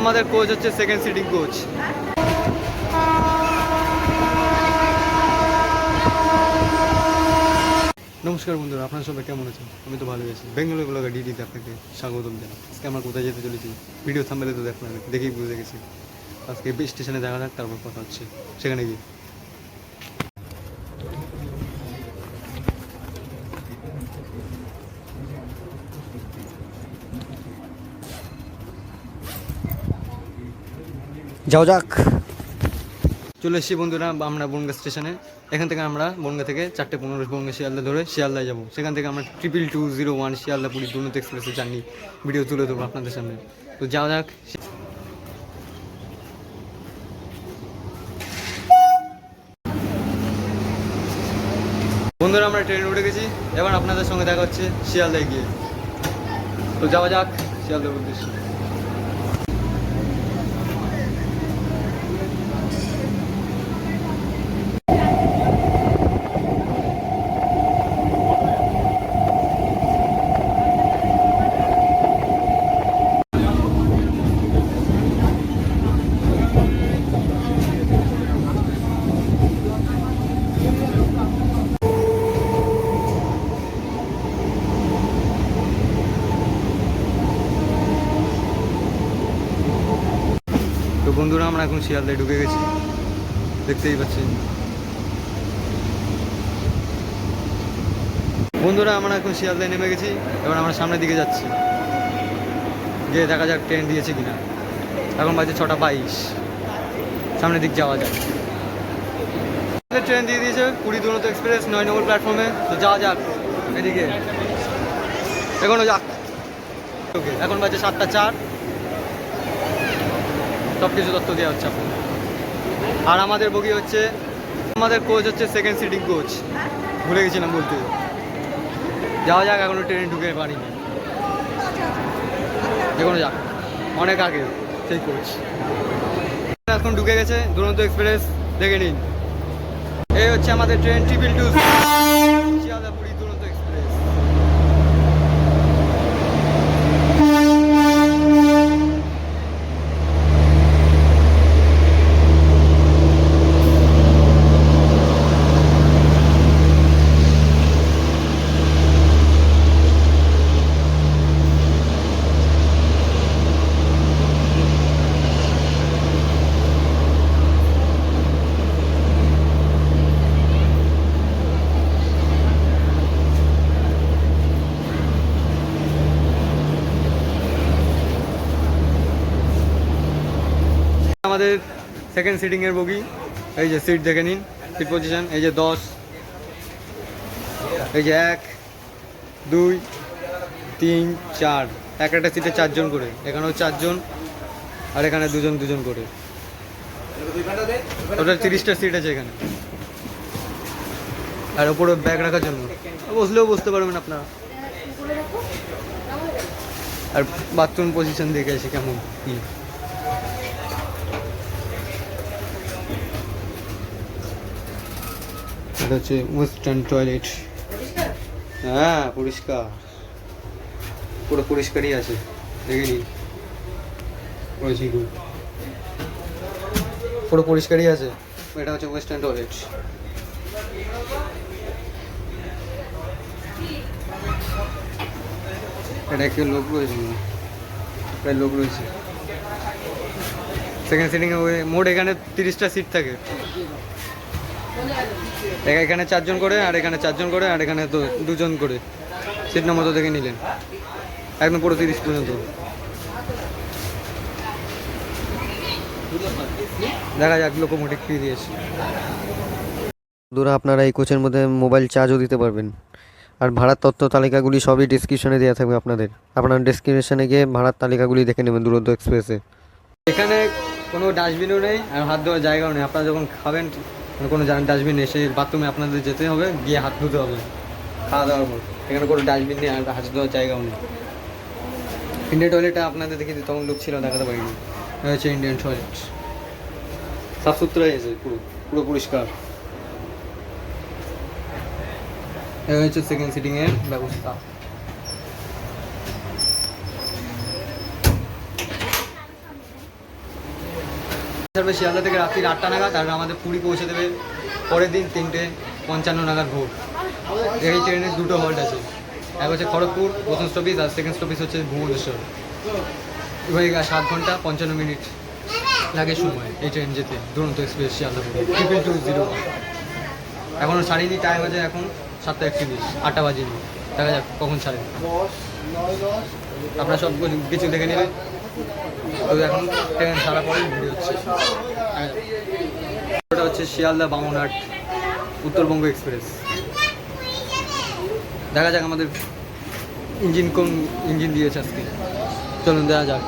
আমাদের কোচ হচ্ছে second sitting coach. নমস্কার বন্ধুরা, আপনারা সবাই কেমন আছেন? আমি তো ভালো আছি। বেঙ্গলি ব্লগার ডিডিতে আপনাকে স্বাগতম জানাই। আজকে আমরা কোথায় যেতে চলেছি ভিডিও থাম্বনেলে তো দেখেই বুঝে গেছি। আজকে স্টেশনে দেখা যাক, তারপর কথা হচ্ছে সেখানে গিয়ে। যাও যাক। চলে এসেছি বন্ধুরা আমরা বনগাঁ স্টেশনে। এখান থেকে আমরা বনগাঁ থেকে 4:15 বনগাঁ শিয়ালদা ধরে শিয়ালদায় যাবো। সেখান থেকে আমরা 22201 শিয়ালদা পুরী দুরন্ত এক্সপ্রেসের জার্নি ভিডিও তুলে দেবো আপনাদের সামনে। তো যাওয়া যাক। বন্ধুরা আমরা ট্রেনে উঠে গেছি, এবার আপনাদের সঙ্গে দেখা হচ্ছে শিয়ালদায় গিয়ে। তো যাওয়া যাক শিয়ালদার উদ্দেশ্যে। তো বন্ধুরা আমরা এখন শিয়ালদায় ঢুকে গেছি, দেখতেই পাচ্ছেন। বন্ধুরা আমরা এখন শিয়ালদায় নেমে গেছি, এবার আমরা সামনের দিকে যাচ্ছি, গিয়ে দেখা যাক ট্রেন দিয়েছে কিনা। এখন বাজে 6:22, সামনের দিক যাওয়া যায়। ট্রেন দিয়ে দিয়েছে পুরী দুরন্ত এক্সপ্রেস 9 নম্বর প্ল্যাটফর্মে। তো যাওয়া যাক এদিকে, এখনো যাক। ওকে, এখন বাজে 7:04, সব কিছু তথ্য দেওয়া হচ্ছে আপনার। আর আমাদের বগি হচ্ছে, আমাদের কোচ হচ্ছে সেকেন্ড সিটিং কোচ, ভুলে গেছিলাম বলতে। যাওয়া যাক, এখনো ট্রেনে ঢুকে পারিনি, যেকোনো যাক, অনেক আগে সেই কোচ। এখন ঢুকে গেছে দুরন্ত এক্সপ্রেস, দেখে নিন। এই হচ্ছে আমাদের ট্রেন 222 শিয়ালদা পুরী দুরন্ত এক্সপ্রেস। আমাদের সেকেন্ড সিটিংয়ের বগি, এই যে সিট দেখে নিন, সিট পজিশন এই যে 10, এই যে 1 2 3 4, একটা সিটে 4 জন করে, এখানেও 4 জন, আর এখানে 2 জন 2 জন করে, টোটাল 30টা সিট আছে এখানে। আর ওপরে ব্যাগ রাখার জন্য বসলেও বসতে পারবেন আপনারা। আর বাথরুম পজিশন দেখে আসি কেমন কি। এটা হচ্ছে ওয়েস্টার্ন টয়লেট। হ্যাঁ পরিষ্কার, পুরো পরিষ্কারই আছে, দেখে নিন। পুরো পরিষ্কারই আছে। এটা হচ্ছে ওয়েস্টার্ন টয়লেট। এটা একটা লোক রয়েছে, প্রায় লোক রয়েছে। সেকেন্ড সিটিংয়ে মোট এখানে 30টা সিট থাকে। এখানে 4 জন করে, আর এখানে 4 জন করে, আর এখানে তো 2 জন করে। সিট নম্বর তো দেখে নিলেন, একদম পুরো 30 পর্যন্ত। দেখা যাক লোকোমোটিভ ফ্রি দিয়েছে। বন্ধুরা আপনারা এই কোচের মধ্যে মোবাইল চার্জও দিতে পারবেন। আর ভাড়ার তথ্য তালিকাগুলি সবই ডিসক্রিপশনে দেওয়া থাকবে আপনাদের। আপনারা ডিসক্রিপশনে গিয়ে ভাড়ার তালিকাগুলি দেখে নেবেন দুরন্ত এক্সপ্রেসে। এখানে কোনো ডাস্টবিনও নেই, আর হাত ধোয়ার জায়গাও নেই। আপনারা যখন খাবেন কোনো ডাস্টবিন নেই, সেই বাথরুমে আপনাদের যেতে হবে, গিয়ে হাত ধুতে হবে খাওয়া দাওয়ার পর। এখানে কোনো ডাস্টবিন নেই, আর হাত ধোয়ার জায়গাও নেই। ইন্ডিয়ান টয়লেটটা আপনাদের দেখে দিই, তখন লোক ছিল দেখাতে পারিনি। হচ্ছে ইন্ডিয়ান টয়লেট, সাফ সুতরাই আছে, পুরো পুরো পরিষ্কার। এই হচ্ছে সেকেন্ড সিটিংয়ের ব্যবস্থা। ছাড়বে শিয়ালদা থেকে রাত্রি 8টা নাগাদ, আর আমাদের পুরী পৌঁছে দেবে পরের দিন 3:55 নাগাদ ভোর। এই ট্রেনের দুটো হল্ট আছে, এক হচ্ছে খড়গপুর প্রথম স্টপেজ, আর সেকেন্ড স্টপেজ হচ্ছে ভুবনেশ্বর। এবার 7 ঘন্টা 55 মিনিট লাগে সময় এই ট্রেন যেতে, দুরন্ত এক্সপ্রেস শিয়ালদা 22201। এখনও ছাড়িনি, টাইম আছে এখন 7:31, 8টা বাজেনি, দেখা যাক কখন ছাড়ে। আপনারা সব কিছু দেখে নেবেন। তো এখন ট্রেন ছাড়া পরেই ভিড় হচ্ছে। ওটা হচ্ছে শিয়ালদা বামনহাট উত্তরবঙ্গ এক্সপ্রেস। দেখা যাক আমাদের ইঞ্জিন কোন ইঞ্জিন দিয়েছে আজকে, চলুন দেখা যাক।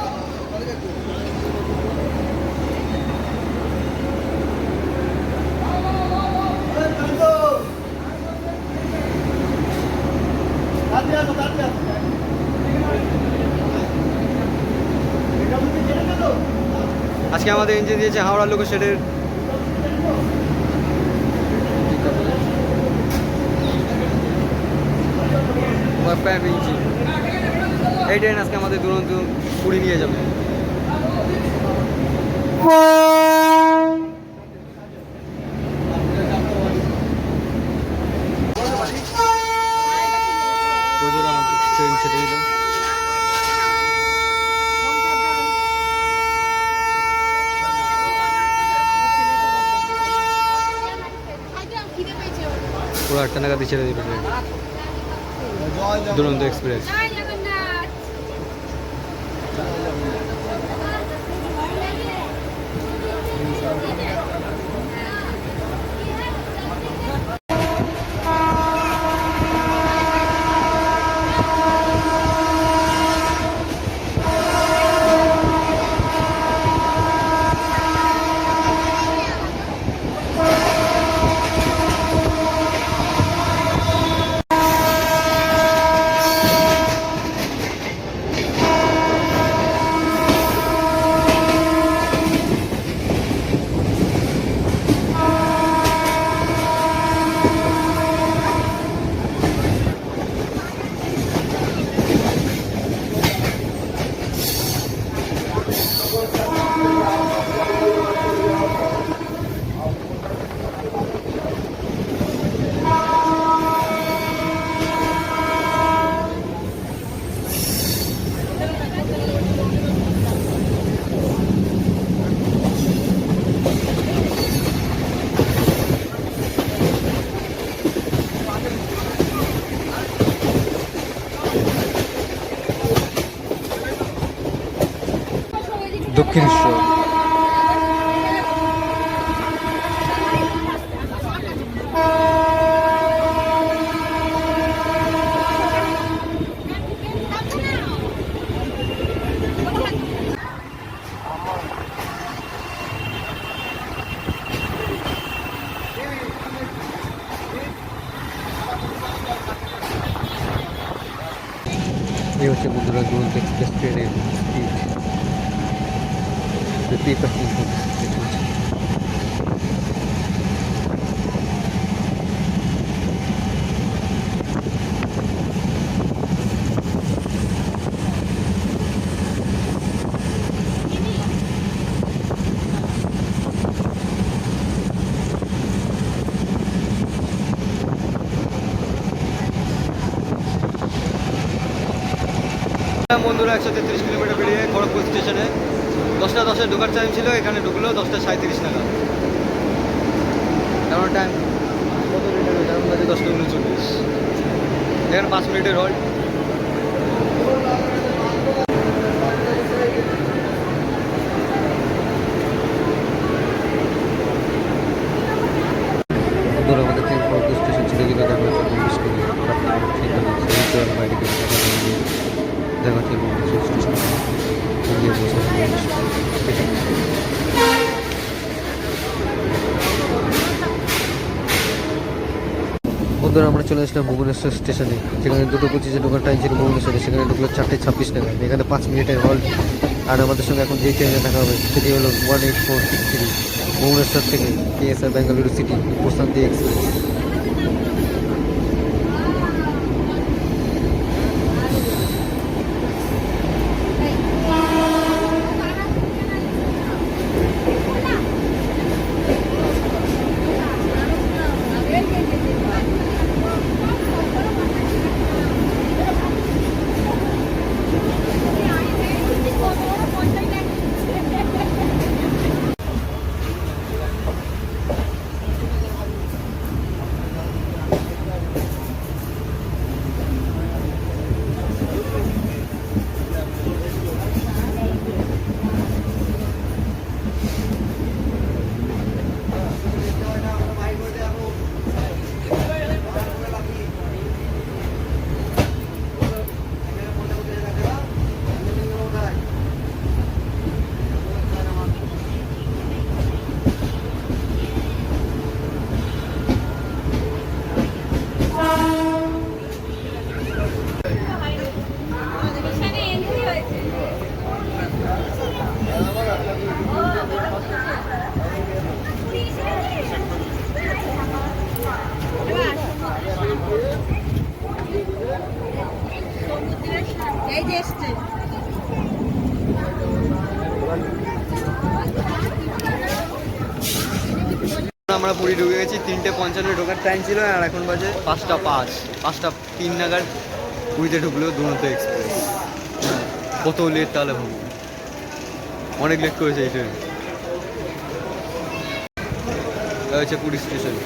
আজকে আমাদের ইঞ্জিন দিয়েছে হাওড়া লোকো শেডের ইঞ্জিন। এই ট্রেন আজকে আমাদের দুরন্ত পুরী নিয়ে যাবে। ট্রেন ছেড়ে দিল। পুরো 8টা নাগাদ ছেড়ে দেবে ট্রেন দুরন্ত এক্সপ্রেস। দক্ষিণেশ্বর। এই হচ্ছে বন্ধুরা দুরন্ত এক্সপ্রেস ট্রেনের স্পিড। দেখতেই পাচ্ছেন বন্ধুরা 133 কিলোমিটার বেরিয়ে খড়গপুর স্টেশনে 10টা 10-এ ঢোকার টাইম ছিল, এখানে ঢুকলো 10টা 37 নাগাদ। এখন টাইম কত মিনিট হয়েছে? এখন বাজে 10টা 39। এখানে 5 মিনিটের হল্ট। আমাদের ট্রেন খড়গপুর স্টেশন ছেড়ে গেলে দেখা হচ্ছে দেখা হচ্ছে ভুবনেশ্বর স্টেশন গিয়ে বন্ধুরা আমরা চলে আসলাম ভুবনেশ্বর স্টেশনে, যেখানে 2:25 ঢোকার টাইম ছিল ভুবনেশ্বরে, সেখানে ঢুকলো 4:26 নাগাদ। এখানে 5 মিনিটের হল্ট। আর আমাদের সঙ্গে এখন যেই ট্রেনে দেখা হবে সেটি হলো 18463 ভুবনেশ্বর থেকে কেএসআর বেঙ্গালুরু সিটি প্রশান্তি এক্সপ্রেস। আমরা পুরী ঢুকে গেছি, 3:55 ঢোকার টাইম ছিল, আর এখন বাজে 5:05, 5:03 নাগাদ পুরীতে ঢুকলো দুরন্ত এক্সপ্রেস। কত লেট তাহলে ভাবো, অনেক লেট করেছে এই ট্রেন। এটা হচ্ছে পুরী স্টেশন।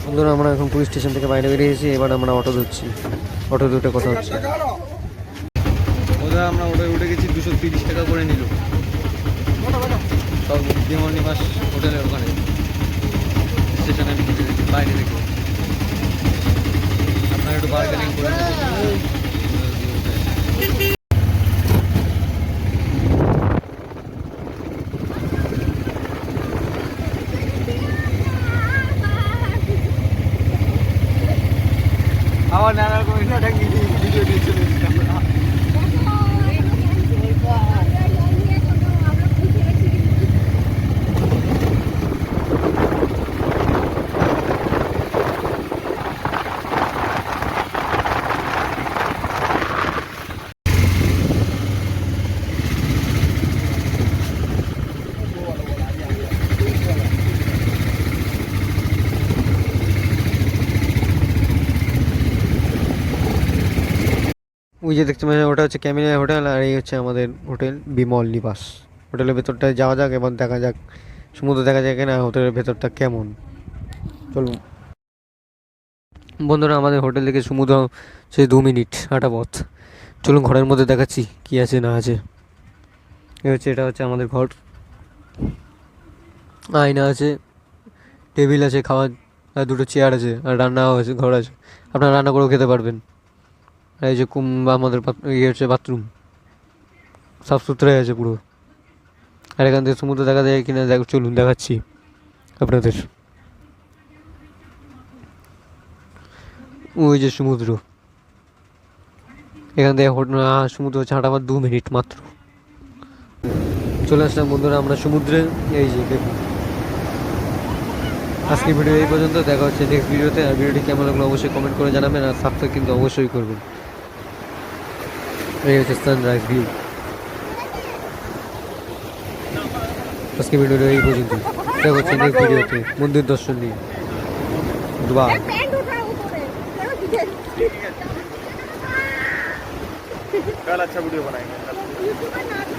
বন্ধুরা আমরা এখন পুলিশ স্টেশন থেকে বাইরে বেরিয়েছি, এবার আমরা অটো ধরছি। অটো দুটো কথা হচ্ছে। ওদের আমরা উঠে গেছি, 230 টাকা করে নিল সব বিমল নিবাস হোটেলের ওখানে স্টেশনে বাইরে থেকে। আপনারা একটু বার্গেনিং করে আমার নানা রকম ভিডিও দিয়েছিল। ওই যে দেখতে পাচ্ছেন ওটা হচ্ছে ক্যামিনিয়া হোটেল, আর এই হচ্ছে আমাদের হোটেল বিমল নিবাস। হোটেলের ভেতরটায় যাওয়া যাক, এবার দেখা যাক সমুদ্র দেখা যায় কিনা, হোটেলের ভেতরটা কেমন। চলুন বন্ধুরা, আমাদের হোটেল থেকে সমুদ্র সেই 2 মিনিট হাঁটা পথ। চলুন ঘরের মধ্যে দেখাচ্ছি কি আছে না আছে। এটা হচ্ছে আমাদের ঘর। আয়না আছে, টেবিল আছে, খাওয়ার আর 2টো চেয়ার আছে, আর রান্নাও আছে, ঘর আছে, আপনারা রান্না করেও খেতে পারবেন। আর এই যে আমাদের ইয়ে হচ্ছে বাথরুম, সাফ সুতরাই আছে পুরো। আর এখান থেকে সমুদ্র দেখা যায় কিনা দেখ, চলুন দেখাচ্ছি আপনাদের। ওই যে সমুদ্র, এখান থেকে সমুদ্র হচ্ছে হাঁটাবার 2 মিনিট মাত্র। চলে আসলাম বন্ধুরা আমরা সমুদ্রে। এই যে দেখুন, আজকে ভিডিও এই পর্যন্ত, দেখা হচ্ছে নেক্সট ভিডিওতে। আর ভিডিওটি কেমন লাগলো অবশ্যই কমেন্ট করে জানাবেন, আর সাবস্ক্রাইব কিন্তু অবশ্যই করবেন। এই হচ্ছে সানরাইজ ভিউ। আজকে ভিডিওটা এই পর্যন্ত, দেখা হচ্ছে নেক্সট ভিডিওতে মন্দির দর্শন নিয়ে। বাই। कल अच्छा वीडियो बनाएंगे।